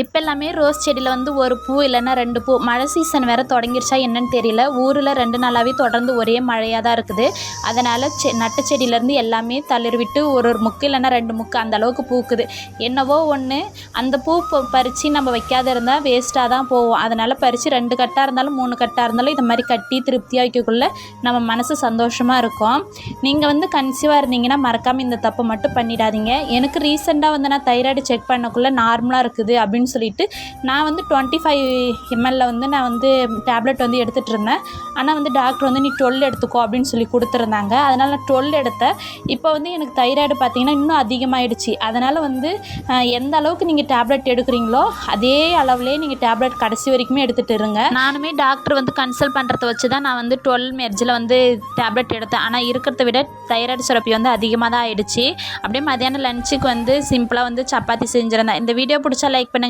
இப்போ எல்லாமே ரோஸ் செடியில் வந்து ஒரு பூ இல்லைன்னா 2 பூ. மழை சீசன் வேறு தொடங்கிருச்சா என்னன்னு தெரியல. ஊரில் 2 நாளாகவே தொடர்ந்து ஒரே மழையாக தான் இருக்குது. அதனால் நட்ட செடியிலேருந்து எல்லாமே தளிர்விட்டு ஒரு முக்கு இல்லைன்னா 2 முக்கு அந்த அளவுக்கு பூக்குது. என்னவோ ஒன்று, அந்த பூ பறித்து நம்ம வைக்காத இருந்தால் வேஸ்ட்டாக தான் போகும். அதனால் பறித்து 2 கட்டாக இருந்தாலும் 3 கட்டாக இருந்தாலும் இது மாதிரி கட்டி திருப்தியாக வைக்கக்குள்ள நம்ம மனசு சந்தோஷமாக இருக்கும். நீங்கள் வந்து கன்சீவாக இருந்தீங்கன்னா மறக்காமல் இந்த தப்பை மட்டும் பண்ணிடாதீங்க. எனக்கு ரீசெண்டாக வந்து நான் தைராய்டு செக் பண்ணக்குள்ளே நார்மலாக இருக்குது அப்படின்னு சொல்லிட்டு நான் வந்து 25 ml வந்து நான் வந்து டேப்லெட் வந்து எடுத்துகிட்டு இருந்தேன். ஆனால் வந்து டாக்டர் வந்து நீ 12 எடுத்துக்கோ அப்படின்னு சொல்லி கொடுத்துருந்தாங்க. அதனால் நான் 12 எடுத்தேன். இப்போ வந்து எனக்கு தைராய்டு பார்த்திங்கன்னா இன்னும் அதிகமாகிடுச்சு. அதனால் வந்து எந்த அளவுக்கு நீங்கள் டேப்லெட் எடுக்கிறீங்களோ அதே அளவுலேயே நீங்கள் டேப்லெட் கடைசி வரைக்குமே எடுத்துகிட்டு இருங்க. நானுமே டாக்டர் வந்து கன்சல்ட் பண்ணுறத வச்சு தான் நான் வந்து 12 மெர்ஜில் வந்து டேப்லெட் எடுத்தேன். ஆனால் இருக்கிறத விட தைராய்டு சுரப்பி வந்து அதிகமாக தான் ஆகிடுச்சு. அப்படியே மதியானம் லஞ்சுக்கு வந்து சிம்பிளாக வந்து சப்பாத்தி செஞ்சுருந்தேன். இந்த வீடியோ பிடிச்சா லைக் பண்ணுங்கள்.